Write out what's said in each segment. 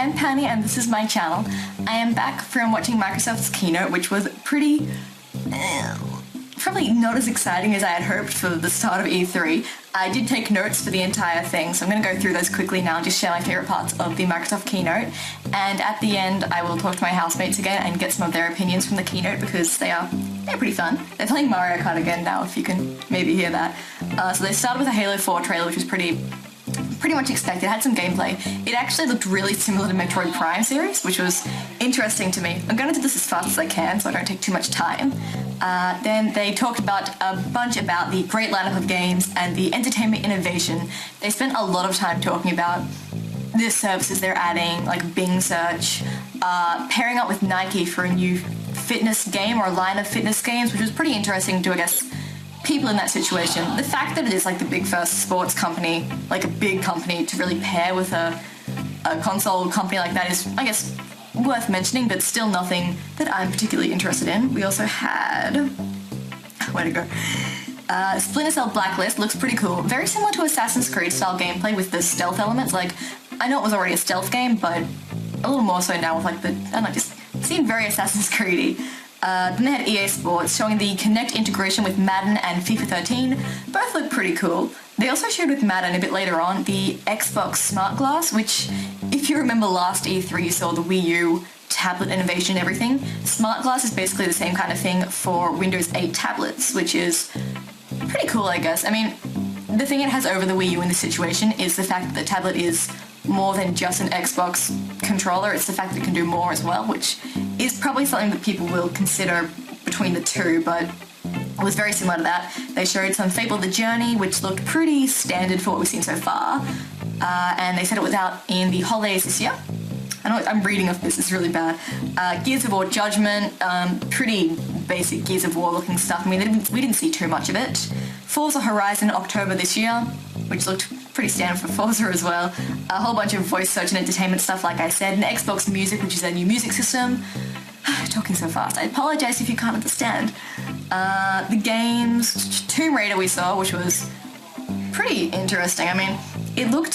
I'm Penny and this is my channel. I am back from watching Microsoft's keynote, which was probably not as exciting as I had hoped for the start of E3. I did take notes for the entire thing, so I'm going to go through those quickly now and just share my favourite parts of the Microsoft keynote. And at the end, I will talk to my housemates again and get some of their opinions from the keynote because they're pretty fun. They're playing Mario Kart again now, if you can maybe hear that. So they started with a Halo 4 trailer, which was pretty much expected. It had some gameplay. It actually looked really similar to Metroid Prime series, which was interesting to me. I'm going to do this as fast as I can so I don't take too much time. Then they talked about a bunch about the great lineup of games and the entertainment innovation. They spent a lot of time talking about the services they're adding, like Bing search, pairing up with Nike for a new fitness game or a line of fitness games, which was pretty interesting to, I guess, people in that situation. The fact that it is like the big first sports company, like a big company, to really pair with a console company like that is, I guess, worth mentioning, but still nothing that I'm particularly interested in. We also had... where to go? Splinter Cell Blacklist looks pretty cool. Very similar to Assassin's Creed style gameplay with the stealth elements. Like, I know it was already a stealth game, but a little more so now with like the... I don't know, just seemed very Assassin's Creed-y. Then they had EA Sports showing the Kinect integration with Madden and FIFA 13. Both look pretty cool. They also showed with Madden a bit later on the Xbox Smart Glass, which, if you remember last E3, you saw the Wii U tablet innovation and everything. Smart Glass is basically the same kind of thing for Windows 8 tablets, which is pretty cool, I guess. I mean, the thing it has over the Wii U in this situation is the fact that the tablet is more than just an Xbox controller. It's the fact that it can do more as well, which is probably something that people will consider between the two, but it was very similar to that. They showed some Fable the Journey, which looked pretty standard for what we've seen so far, and they said it was out in the holidays this year. I know I'm reading off this, it's really bad. Gears of War Judgment, pretty basic Gears of War looking stuff. I mean, we didn't see too much of it. Forza Horizon October this year, which looked pretty standard for Forza as well. A whole bunch of voice search and entertainment stuff, like I said. And Xbox Music, which is their new music system. Talking so fast. I apologise if you can't understand. The games, Tomb Raider we saw, which was pretty interesting. I mean, it looked,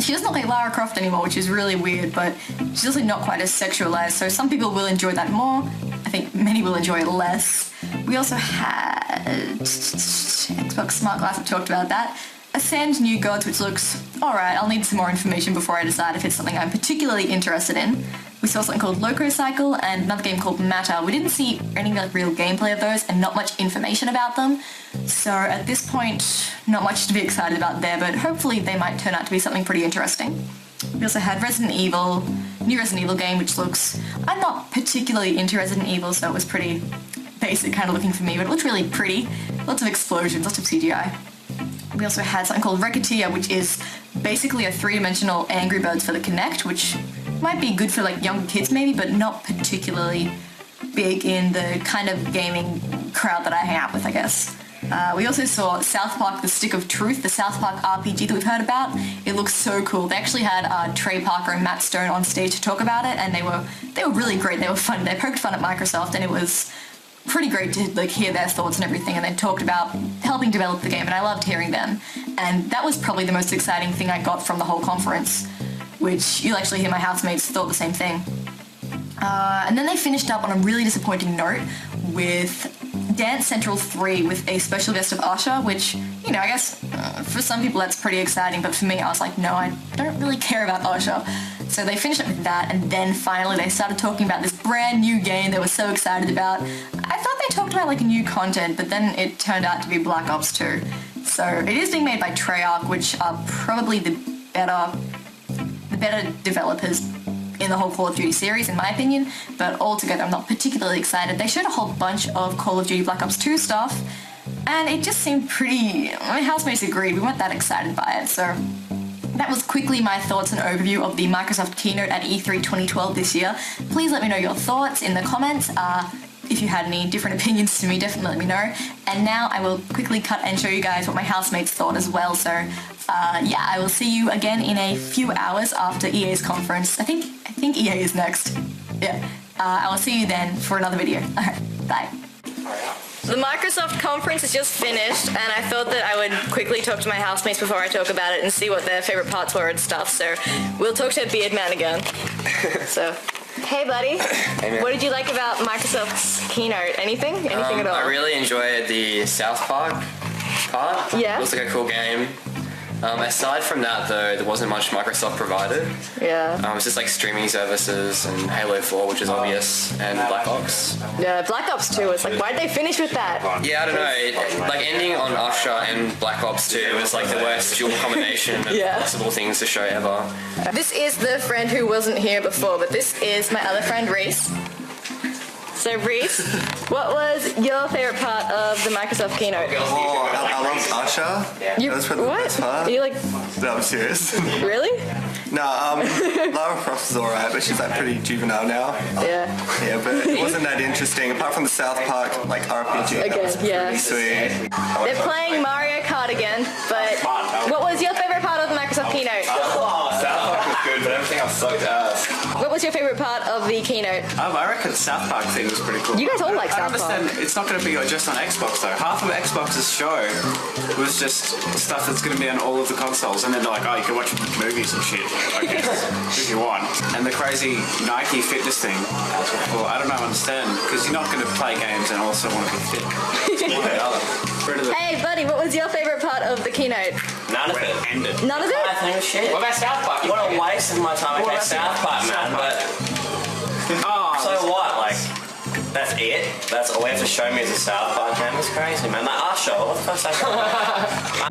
she doesn't look like Lara Croft anymore, which is really weird, but she's also not quite as sexualized, so some people will enjoy that more. I think many will enjoy it less. We also had Xbox Smart Glass, we talked about that. Ascend New Gods, which looks alright. I'll need some more information before I decide if it's something I'm particularly interested in. We saw something called Loco Cycle and another game called Matter. We didn't see any like real gameplay of those and not much information about them. So at this point, not much to be excited about there, but hopefully they might turn out to be something pretty interesting. We also had new Resident Evil game, which looks... I'm not particularly into Resident Evil, so it was pretty basic kind of looking for me, but it looked really pretty. Lots of explosions, lots of CGI. We also had something called Racketeer, which is basically a three-dimensional Angry Birds for the Kinect, which might be good for like younger kids maybe, but not particularly big in the kind of gaming crowd that I hang out with, I guess. We also saw South Park The Stick of Truth, the South Park RPG that we've heard about. It looks so cool. They actually had Trey Parker and Matt Stone on stage to talk about it, and they were really great. They were fun. They poked fun at Microsoft, and it was pretty great to like hear their thoughts and everything, and they talked about helping develop the game, and I loved hearing them. And that was probably the most exciting thing I got from the whole conference, which you'll actually hear my housemates thought the same thing. And then they finished up on a really disappointing note with Dance Central 3 with a special guest of Usher, which, you know, I guess for some people that's pretty exciting, but for me I was like, no, I don't really care about Usher. So they finished up with that, and then finally they started talking about this brand new game they were so excited about. I thought they talked about like new content, but then it turned out to be Black Ops 2. So it is being made by Treyarch, which are probably the better developers in the whole Call of Duty series, in my opinion, but altogether I'm not particularly excited. They showed a whole bunch of Call of Duty Black Ops 2 stuff, and it just seemed pretty... My housemates agreed, we weren't that excited by it, so that was quickly my thoughts and overview of the Microsoft keynote at E3 2012 this year. Please let me know your thoughts in the comments. If you had any different opinions to me, definitely let me know. And now I will quickly cut and show you guys what my housemates thought as well. So yeah, I will see you again in a few hours after EA's conference. I think EA is next. Yeah. I will see you then for another video. Alright, bye. The Microsoft conference is just finished, and I thought that I would quickly talk to my housemates before I talk about it and see what their favourite parts were and stuff. So we'll talk to Beard Man again. So, hey buddy. Hey man. What did you like about Microsoft's keynote? Anything? Anything at all? I really enjoyed the South Park part. Yeah. It was like a cool game. Aside from that though, there wasn't much Microsoft provided. Yeah. It was just like streaming services and Halo 4, which is obvious, and Black Ops. Yeah, Black Ops 2. It's like, why'd they finish with that? Yeah, I don't know. Like ending on Usher and Black Ops 2 was like the worst dual combination of possible things to show ever. This is the friend who wasn't here before, but this is my other friend, Reese. So, Reese, what was your favourite part of the Microsoft keynote? Oh, I love Usher. You, That was probably the best part. You like... No, I'm serious. Really? No, Lara Croft is alright, but she's like pretty juvenile now. Yeah. Yeah, but it wasn't that interesting. Apart from the South Park like RPG, that was pretty sweet. They're playing Mario Kart again, but what was your favourite part of the Microsoft keynote? South Park was good, but everything else sucked ass. What was your favourite part of the keynote? I reckon the South Park thing was pretty cool. You guys all like I South Park. understand it's not going to be just on Xbox though. Half of Xbox's show was just stuff that's going to be on all of the consoles, and then they're like, oh, you can watch movies and shit, I guess, if you want. And the crazy Nike fitness thing, well, I don't know, understand, because you're not going to play games and also want to be fit. It's one or the other. Hey, buddy, what was your favourite part of the keynote? None of it. None of it? I think it was shit. What about South Park? What a waste of my time. Okay, South Park, man, but... So what, like... That's it? That's all you have to show me is a South Park, man? That's crazy, man. Like, Usher, what the fuck's that?